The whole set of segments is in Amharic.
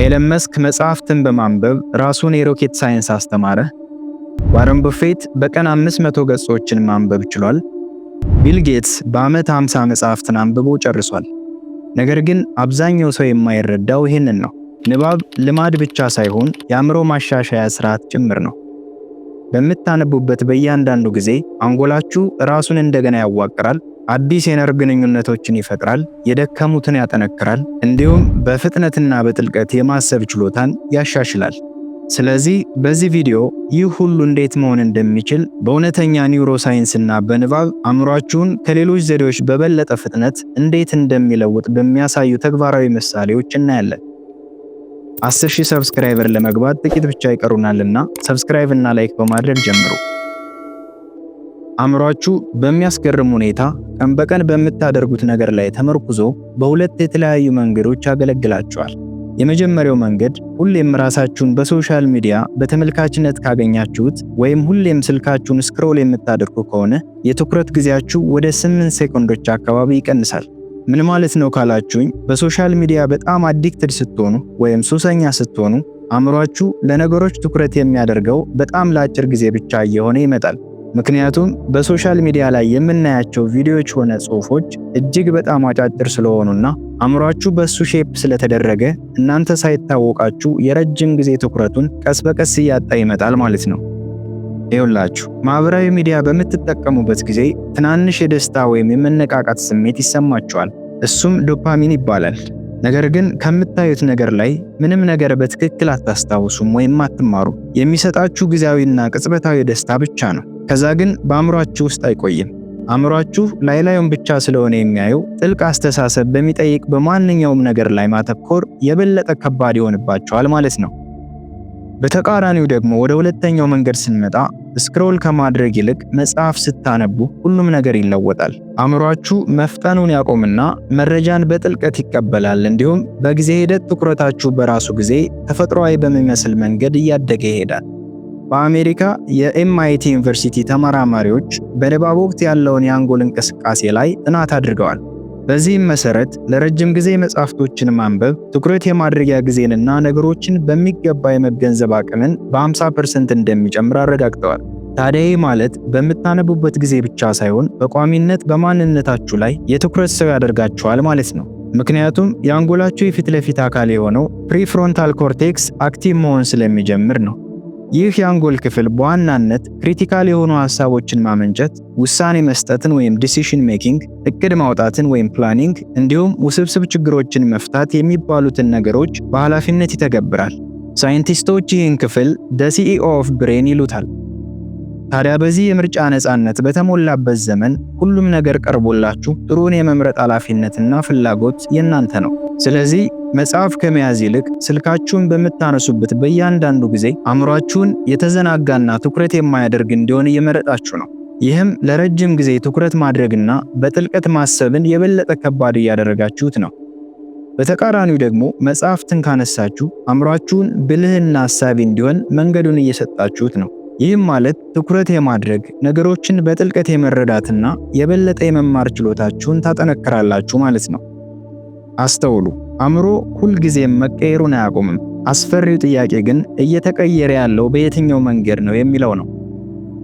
ኤለን መስክ መጽሐፍትን በማንበብ ራሱን የሮኬት ሳይንስ አስተማረ። ዋረን በፌት በቀን 500 ገጾችን ማንበብ ችሏል። ቢል ጌትስ በዓመት 50 መጽሐፍትን አንብቦ ጨርሷል። ነገር ግን አብዛኛው ሰው የማይረዳው ይህንን ነው። ንባብ ልማድ ብቻ ሳይሆን የአእምሮ ማሻሻያ ስርዓት ጭምር ነው። በምታነቡበት በእያንዳንዱ ጊዜ አንጎላችሁ ራሱን እንደገና ያዋቅራል፣ አዲስ የነርቭ ግንኙነቶችን ይፈጥራል፣ የደከሙትን ያጠነክራል፣ እንዲሁም በፍጥነትና በጥልቀት የማሰብ ችሎታን ያሻሽላል። ስለዚህ በዚህ ቪዲዮ ይህ ሁሉ እንዴት መሆን እንደሚችል በእውነተኛ ኒውሮሳይንስና በንባብ አእምሯችሁን ከሌሎች ዘዴዎች በበለጠ ፍጥነት እንዴት እንደሚለውጥ በሚያሳዩ ተግባራዊ ምሳሌዎች እናያለን። 10,000 ሰብስክራይበር ለመግባት ጥቂት ብቻ ይቀሩናልና ሰብስክራይብ እና ላይክ በማድረግ ጀምሩ። አእምሯችሁ በሚያስገርም ሁኔታ ቀን በቀን በምታደርጉት ነገር ላይ ተመርኩዞ በሁለት የተለያዩ መንገዶች ያገለግላችኋል። የመጀመሪያው መንገድ ሁሌም ራሳችሁን በሶሻል ሚዲያ በተመልካችነት ካገኛችሁት ወይም ሁሌም ስልካችሁን ስክሮል የምታደርጉ ከሆነ የትኩረት ጊዜያችሁ ወደ 8 ሴኮንዶች አካባቢ ይቀንሳል። ምን ማለት ነው ካላችሁኝ፣ በሶሻል ሚዲያ በጣም አዲክትድ ስትሆኑ ወይም ሱሰኛ ስትሆኑ አእምሯችሁ ለነገሮች ትኩረት የሚያደርገው በጣም ለአጭር ጊዜ ብቻ እየሆነ ይመጣል። ምክንያቱም በሶሻል ሚዲያ ላይ የምናያቸው ቪዲዮዎች ሆነ ጽሁፎች እጅግ በጣም አጫጭር ስለሆኑና አእምሯችሁ በሱ ሼፕ ስለተደረገ እናንተ ሳይታወቃችሁ የረጅም ጊዜ ትኩረቱን ቀስ በቀስ እያጣ ይመጣል ማለት ነው። ይኸውላችሁ ማህበራዊ ሚዲያ በምትጠቀሙበት ጊዜ ትናንሽ የደስታ ወይም የመነቃቃት ስሜት ይሰማችኋል። እሱም ዶፓሚን ይባላል። ነገር ግን ከምታዩት ነገር ላይ ምንም ነገር በትክክል አታስታውሱም ወይም አትማሩ። የሚሰጣችሁ ጊዜያዊና ቅጽበታዊ ደስታ ብቻ ነው። ከዛ ግን በአእምሯችሁ ውስጥ አይቆይም። አእምሯችሁ ላዩን ብቻ ስለሆነ የሚያየው ጥልቅ አስተሳሰብ በሚጠይቅ በማንኛውም ነገር ላይ ማተኮር የበለጠ ከባድ ይሆንባችኋል ማለት ነው። በተቃራኒው ደግሞ ወደ ሁለተኛው መንገድ ስንመጣ ስክሮል ከማድረግ ይልቅ መጽሐፍ ስታነቡ ሁሉም ነገር ይለወጣል። አእምሯችሁ መፍጠኑን ያቆምና መረጃን በጥልቀት ይቀበላል። እንዲሁም በጊዜ ሂደት ትኩረታችሁ በራሱ ጊዜ ተፈጥሯዊ በሚመስል መንገድ እያደገ ይሄዳል። በአሜሪካ የኤምአይቲ ዩኒቨርሲቲ ተመራማሪዎች በንባብ ወቅት ያለውን የአንጎል እንቅስቃሴ ላይ ጥናት አድርገዋል። በዚህም መሰረት ለረጅም ጊዜ መጽሐፍቶችን ማንበብ ትኩረት የማድረጊያ ጊዜንና ነገሮችን በሚገባ የመገንዘብ አቅምን በ50% እንደሚጨምር አረጋግጠዋል። ታዲያ ይህ ማለት በምታነቡበት ጊዜ ብቻ ሳይሆን በቋሚነት በማንነታችሁ ላይ የትኩረት ሰው ያደርጋችኋል ማለት ነው። ምክንያቱም የአንጎላችሁ የፊት ለፊት አካል የሆነው ፕሪፍሮንታል ኮርቴክስ አክቲቭ መሆን ስለሚጀምር ነው። ይህ የአንጎል ክፍል በዋናነት ክሪቲካል የሆኑ ሐሳቦችን ማመንጨት፣ ውሳኔ መስጠትን ወይም ዲሲዥን ሜኪንግ፣ እቅድ ማውጣትን ወይም ፕላኒንግ እንዲሁም ውስብስብ ችግሮችን መፍታት የሚባሉትን ነገሮች በኃላፊነት ይተገብራል። ሳይንቲስቶች ይህን ክፍል the CEO of brain ይሉታል። ታዲያ በዚህ የምርጫ ነፃነት በተሞላበት ዘመን ሁሉም ነገር ቀርቦላችሁ ጥሩን የመምረጥ ኃላፊነትና ፍላጎት የናንተ ነው። ስለዚህ መጽሐፍ ከመያዝ ይልቅ ስልካችሁን በምታነሱበት በእያንዳንዱ ጊዜ አእምሯችሁን የተዘናጋና ትኩረት የማያደርግ እንዲሆን እየመረጣችሁ ነው። ይህም ለረጅም ጊዜ ትኩረት ማድረግና በጥልቀት ማሰብን የበለጠ ከባድ እያደረጋችሁት ነው። በተቃራኒው ደግሞ መጽሐፍትን ካነሳችሁ አእምሯችሁን ብልህና አሳቢ እንዲሆን መንገዱን እየሰጣችሁት ነው። ይህም ማለት ትኩረት የማድረግ ነገሮችን በጥልቀት የመረዳትና የበለጠ የመማር ችሎታችሁን ታጠነክራላችሁ ማለት ነው። አስተውሉ፣ አእምሮ ሁልጊዜም መቀየሩን አያቆምም። አስፈሪው ጥያቄ ግን እየተቀየረ ያለው በየትኛው መንገድ ነው የሚለው ነው።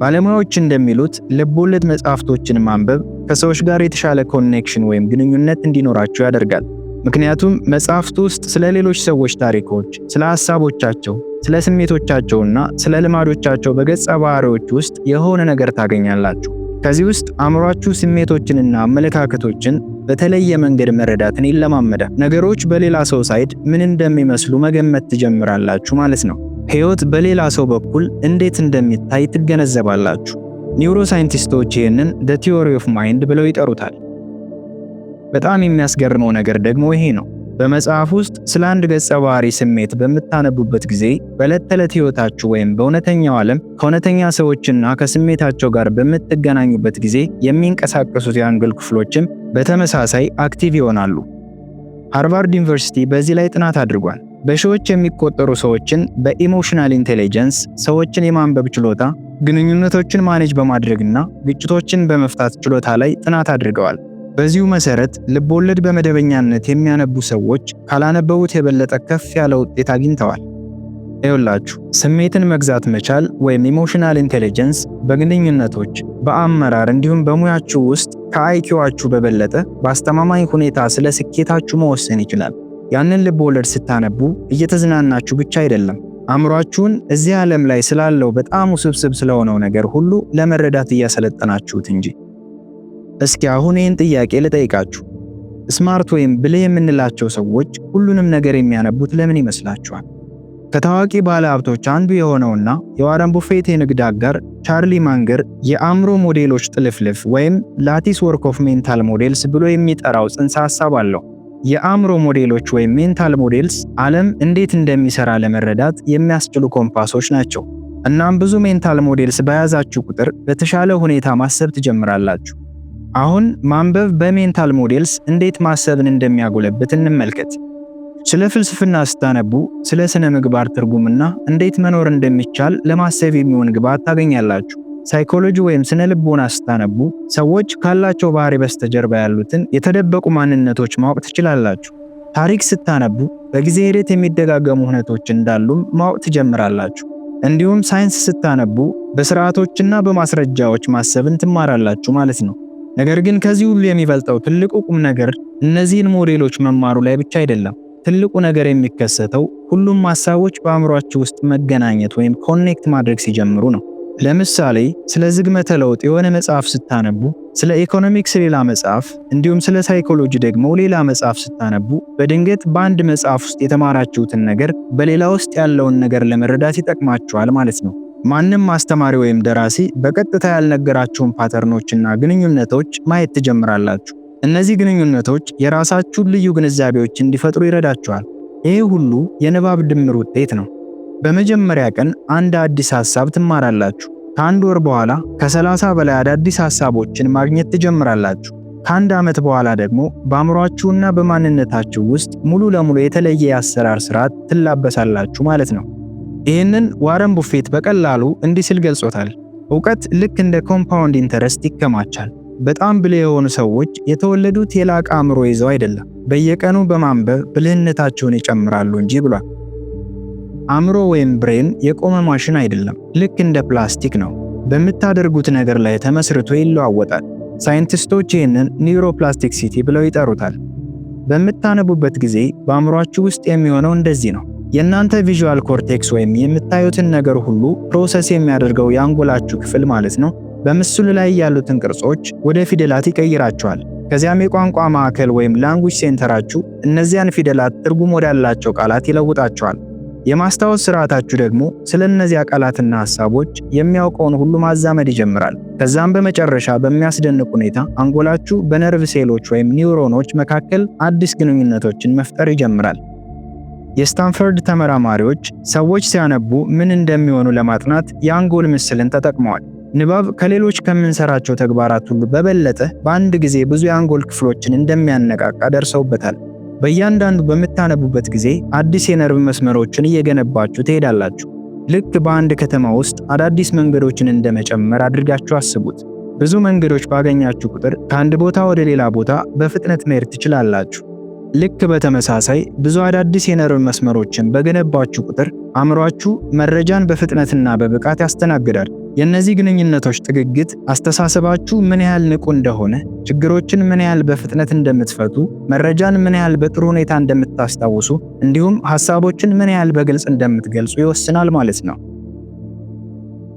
ባለሙያዎች እንደሚሉት ልቦለድ መጽሐፍቶችን ማንበብ ከሰዎች ጋር የተሻለ ኮኔክሽን ወይም ግንኙነት እንዲኖራችሁ ያደርጋል። ምክንያቱም መጽሐፍቱ ውስጥ ስለ ሌሎች ሰዎች ታሪኮች፣ ስለ ሐሳቦቻቸው፣ ስለ ስሜቶቻቸውና ስለ ልማዶቻቸው በገጸ ባህሪዎች ውስጥ የሆነ ነገር ታገኛላችሁ። ከዚህ ውስጥ አእምሯችሁ ስሜቶችንና አመለካከቶችን በተለየ መንገድ መረዳትን ይለማመዳል። ነገሮች በሌላ ሰው ሳይድ ምን እንደሚመስሉ መገመት ትጀምራላችሁ ማለት ነው። ሕይወት በሌላ ሰው በኩል እንዴት እንደሚታይ ትገነዘባላችሁ። ኒውሮሳይንቲስቶች ይህንን the theory of mind ብለው ይጠሩታል። በጣም የሚያስገርመው ነገር ደግሞ ይሄ ነው። በመጽሐፍ ውስጥ ስለ አንድ ገጸ ባህሪ ስሜት በምታነቡበት ጊዜ በዕለት ተዕለት ሕይወታችሁ ወይም በእውነተኛው ዓለም ከእውነተኛ ሰዎችና ከስሜታቸው ጋር በምትገናኙበት ጊዜ የሚንቀሳቀሱት የአንጎል ክፍሎችም በተመሳሳይ አክቲቭ ይሆናሉ። ሃርቫርድ ዩኒቨርሲቲ በዚህ ላይ ጥናት አድርጓል። በሺዎች የሚቆጠሩ ሰዎችን በኢሞሽናል ኢንቴሊጀንስ፣ ሰዎችን የማንበብ ችሎታ፣ ግንኙነቶችን ማኔጅ በማድረግና ግጭቶችን በመፍታት ችሎታ ላይ ጥናት አድርገዋል። በዚሁ መሰረት ልቦለድ በመደበኛነት የሚያነቡ ሰዎች ካላነበቡት የበለጠ ከፍ ያለ ውጤት አግኝተዋል። ይኸውላችሁ ስሜትን መግዛት መቻል ወይም ኢሞሽናል ኢንቴሊጀንስ በግንኙነቶች፣ በአመራር እንዲሁም በሙያችሁ ውስጥ ከአይኪዋችሁ በበለጠ በአስተማማኝ ሁኔታ ስለ ስኬታችሁ መወሰን ይችላል። ያንን ልቦለድ ስታነቡ እየተዝናናችሁ ብቻ አይደለም፣ አእምሯችሁን እዚህ ዓለም ላይ ስላለው በጣም ውስብስብ ስለሆነው ነገር ሁሉ ለመረዳት እያሰለጠናችሁት እንጂ። እስኪ አሁን ይህን ጥያቄ ልጠይቃችሁ። ስማርት ወይም ብልህ የምንላቸው ሰዎች ሁሉንም ነገር የሚያነቡት ለምን ይመስላችኋል? ከታዋቂ ባለሀብቶች አንዱ የሆነውና የዋረን ቡፌት የንግድ አጋር ቻርሊ ማንገር የአእምሮ ሞዴሎች ጥልፍልፍ ወይም ላቲስ ወርክ ኦፍ ሜንታል ሞዴልስ ብሎ የሚጠራው ጽንሰ ሐሳብ አለው። የአእምሮ ሞዴሎች ወይም ሜንታል ሞዴልስ ዓለም እንዴት እንደሚሰራ ለመረዳት የሚያስችሉ ኮምፓሶች ናቸው። እናም ብዙ ሜንታል ሞዴልስ በያዛችሁ ቁጥር በተሻለ ሁኔታ ማሰብ ትጀምራላችሁ። አሁን ማንበብ በሜንታል ሞዴልስ እንዴት ማሰብን እንደሚያጎለብት እንመልከት። ስለ ፍልስፍና ስታነቡ ስለ ስነ ምግባር ትርጉምና እንዴት መኖር እንደሚቻል ለማሰብ የሚሆን ግብዓት ታገኛላችሁ። ሳይኮሎጂ ወይም ስነ ልቦና ስታነቡ ሰዎች ካላቸው ባህሪ በስተጀርባ ያሉትን የተደበቁ ማንነቶች ማወቅ ትችላላችሁ። ታሪክ ስታነቡ በጊዜ ሂደት የሚደጋገሙ ሁነቶች እንዳሉም ማወቅ ትጀምራላችሁ። እንዲሁም ሳይንስ ስታነቡ በስርዓቶችና በማስረጃዎች ማሰብን ትማራላችሁ ማለት ነው። ነገር ግን ከዚህ ሁሉ የሚበልጠው ትልቁ ቁም ነገር እነዚህን ሞዴሎች መማሩ ላይ ብቻ አይደለም። ትልቁ ነገር የሚከሰተው ሁሉም ሐሳቦች በአእምሯችሁ ውስጥ መገናኘት ወይም ኮኔክት ማድረግ ሲጀምሩ ነው። ለምሳሌ ስለ ዝግመተ ለውጥ የሆነ መጽሐፍ ስታነቡ፣ ስለ ኢኮኖሚክስ ሌላ መጽሐፍ፣ እንዲሁም ስለ ሳይኮሎጂ ደግሞ ሌላ መጽሐፍ ስታነቡ በድንገት በአንድ መጽሐፍ ውስጥ የተማራችሁትን ነገር በሌላ ውስጥ ያለውን ነገር ለመረዳት ይጠቅማችኋል ማለት ነው። ማንም አስተማሪ ወይም ደራሲ በቀጥታ ያልነገራችሁን ፓተርኖችና ግንኙነቶች ማየት ትጀምራላችሁ። እነዚህ ግንኙነቶች የራሳችሁን ልዩ ግንዛቤዎች እንዲፈጥሩ ይረዳችኋል። ይህ ሁሉ የንባብ ድምር ውጤት ነው። በመጀመሪያ ቀን አንድ አዲስ ሐሳብ ትማራላችሁ። ከአንድ ወር በኋላ ከ30 በላይ አዳዲስ ሐሳቦችን ማግኘት ትጀምራላችሁ። ከአንድ ዓመት በኋላ ደግሞ በአእምሯችሁና በማንነታችሁ ውስጥ ሙሉ ለሙሉ የተለየ የአሰራር ስርዓት ትላበሳላችሁ ማለት ነው። ይህንን ዋረን ቡፌት በቀላሉ እንዲህ ሲል ገልጾታል። ዕውቀት ልክ እንደ ኮምፓውንድ ኢንተረስት ይከማቻል። በጣም ብልህ የሆኑ ሰዎች የተወለዱት የላቀ አእምሮ ይዘው አይደለም፣ በየቀኑ በማንበብ ብልህነታቸውን ይጨምራሉ እንጂ ብሏል። አእምሮ ወይም ብሬን የቆመ ማሽን አይደለም፣ ልክ እንደ ፕላስቲክ ነው። በምታደርጉት ነገር ላይ ተመስርቶ ይለዋወጣል። ሳይንቲስቶች ይህንን ኒውሮፕላስቲሲቲ ብለው ይጠሩታል። በምታነቡበት ጊዜ በአእምሯችሁ ውስጥ የሚሆነው እንደዚህ ነው። የእናንተ ቪዥዋል ኮርቴክስ ወይም የምታዩትን ነገር ሁሉ ፕሮሰስ የሚያደርገው የአንጎላችሁ ክፍል ማለት ነው በምስሉ ላይ ያሉትን ቅርጾች ወደ ፊደላት ይቀይራቸዋል። ከዚያም የቋንቋ ማዕከል ወይም ላንጉጅ ሴንተራችሁ እነዚያን ፊደላት ትርጉም ወዳላቸው ቃላት ይለውጣቸዋል። የማስታወስ ስርዓታችሁ ደግሞ ስለ እነዚያ ቃላትና ሐሳቦች የሚያውቀውን ሁሉ ማዛመድ ይጀምራል። ከዛም በመጨረሻ በሚያስደንቅ ሁኔታ አንጎላችሁ በነርቭ ሴሎች ወይም ኒውሮኖች መካከል አዲስ ግንኙነቶችን መፍጠር ይጀምራል። የስታንፈርድ ተመራማሪዎች ሰዎች ሲያነቡ ምን እንደሚሆኑ ለማጥናት የአንጎል ምስልን ተጠቅመዋል። ንባብ ከሌሎች ከምንሰራቸው ተግባራት ሁሉ በበለጠ በአንድ ጊዜ ብዙ የአንጎል ክፍሎችን እንደሚያነቃቃ ደርሰውበታል። በእያንዳንዱ በምታነቡበት ጊዜ አዲስ የነርቭ መስመሮችን እየገነባችሁ ትሄዳላችሁ። ልክ በአንድ ከተማ ውስጥ አዳዲስ መንገዶችን እንደመጨመር አድርጋችሁ አስቡት። ብዙ መንገዶች ባገኛችሁ ቁጥር ከአንድ ቦታ ወደ ሌላ ቦታ በፍጥነት መሄድ ትችላላችሁ። ልክ በተመሳሳይ ብዙ አዳዲስ የነርቭ መስመሮችን በገነባችሁ ቁጥር አእምሯችሁ መረጃን በፍጥነትና በብቃት ያስተናግዳል። የእነዚህ ግንኙነቶች ጥግግት አስተሳሰባችሁ ምን ያህል ንቁ እንደሆነ፣ ችግሮችን ምን ያህል በፍጥነት እንደምትፈቱ፣ መረጃን ምን ያህል በጥሩ ሁኔታ እንደምታስታውሱ፣ እንዲሁም ሐሳቦችን ምን ያህል በግልጽ እንደምትገልጹ ይወስናል ማለት ነው።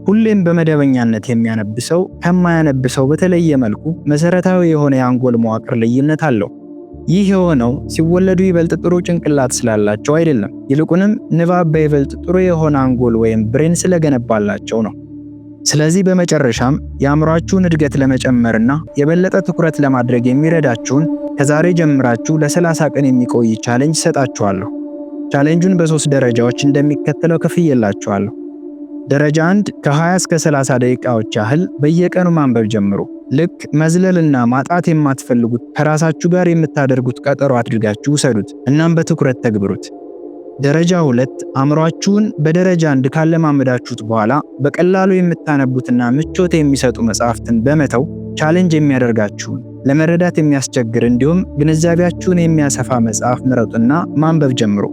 ሁሌም በመደበኛነት የሚያነብ ሰው ከማያነብ ሰው በተለየ መልኩ መሰረታዊ የሆነ የአንጎል መዋቅር ልዩነት አለው። ይህ የሆነው ሲወለዱ ይበልጥ ጥሩ ጭንቅላት ስላላቸው አይደለም፣ ይልቁንም ንባብ በይበልጥ ጥሩ የሆነ አንጎል ወይም ብሬን ስለገነባላቸው ነው። ስለዚህ በመጨረሻም የአእምሯችሁን እድገት ለመጨመርና የበለጠ ትኩረት ለማድረግ የሚረዳችሁን ከዛሬ ጀምራችሁ ለ30 ቀን የሚቆይ ቻሌንጅ ሰጣችኋለሁ። ቻሌንጁን በ3 ደረጃዎች እንደሚከተለው ከፍዬላችኋለሁ። ደረጃ 1 ከ20 እስከ 30 ደቂቃዎች ያህል በየቀኑ ማንበብ ጀምሩ። ልክ መዝለልና ማጣት የማትፈልጉት ከራሳችሁ ጋር የምታደርጉት ቀጠሮ አድርጋችሁ ውሰዱት፣ እናም በትኩረት ተግብሩት። ደረጃ 2 አእምሯችሁን በደረጃ 1 ካለማመዳችሁት በኋላ በቀላሉ የምታነቡትና ምቾት የሚሰጡ መጽሐፍትን በመተው ቻሌንጅ የሚያደርጋችሁን ለመረዳት የሚያስቸግር እንዲሁም ግንዛቤያችሁን የሚያሰፋ መጽሐፍ ምረጡና ማንበብ ጀምሩ።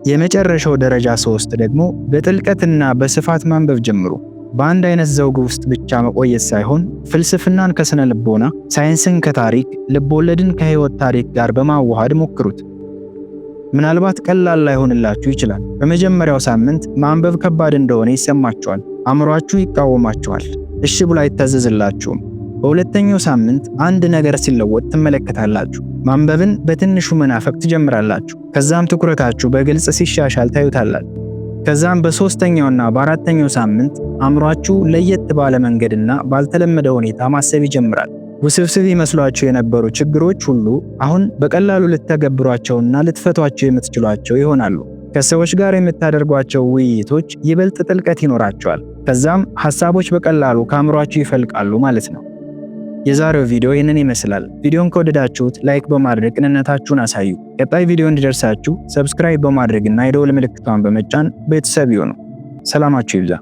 የመጨረሻው ደረጃ 3 ደግሞ በጥልቀትና በስፋት ማንበብ ጀምሩ። በአንድ አይነት ዘውግ ውስጥ ብቻ መቆየት ሳይሆን ፍልስፍናን ከስነ ልቦና፣ ሳይንስን ከታሪክ፣ ልቦለድን ከህይወት ታሪክ ጋር በማዋሃድ ሞክሩት። ምናልባት ቀላል ላይሆንላችሁ ይችላል። በመጀመሪያው ሳምንት ማንበብ ከባድ እንደሆነ ይሰማችኋል። አእምሯችሁ ይቃወማችኋል፣ እሺ ብሎ አይታዘዝላችሁም። በሁለተኛው ሳምንት አንድ ነገር ሲለወጥ ትመለከታላችሁ። ማንበብን በትንሹ መናፈቅ ትጀምራላችሁ። ከዛም ትኩረታችሁ በግልጽ ሲሻሻል ታዩታላችሁ። ከዛም በሶስተኛውና በአራተኛው ሳምንት አእምሯችሁ ለየት ባለ መንገድና ባልተለመደ ሁኔታ ማሰብ ይጀምራል። ውስብስብ ይመስሏቸው የነበሩ ችግሮች ሁሉ አሁን በቀላሉ ልትተገብሯቸውና ልትፈቷቸው የምትችሏቸው ይሆናሉ። ከሰዎች ጋር የምታደርጓቸው ውይይቶች ይበልጥ ጥልቀት ይኖራቸዋል። ከዛም ሐሳቦች በቀላሉ ከአእምሯችሁ ይፈልቃሉ ማለት ነው። የዛሬው ቪዲዮ ይህንን ይመስላል። ቪዲዮን ከወደዳችሁት ላይክ በማድረግ ቅንነታችሁን አሳዩ። ቀጣይ ቪዲዮ እንዲደርሳችሁ ሰብስክራይብ በማድረግና የደወል ምልክቷን በመጫን ቤተሰብ ይሁኑ። ሰላማችሁ ይብዛ።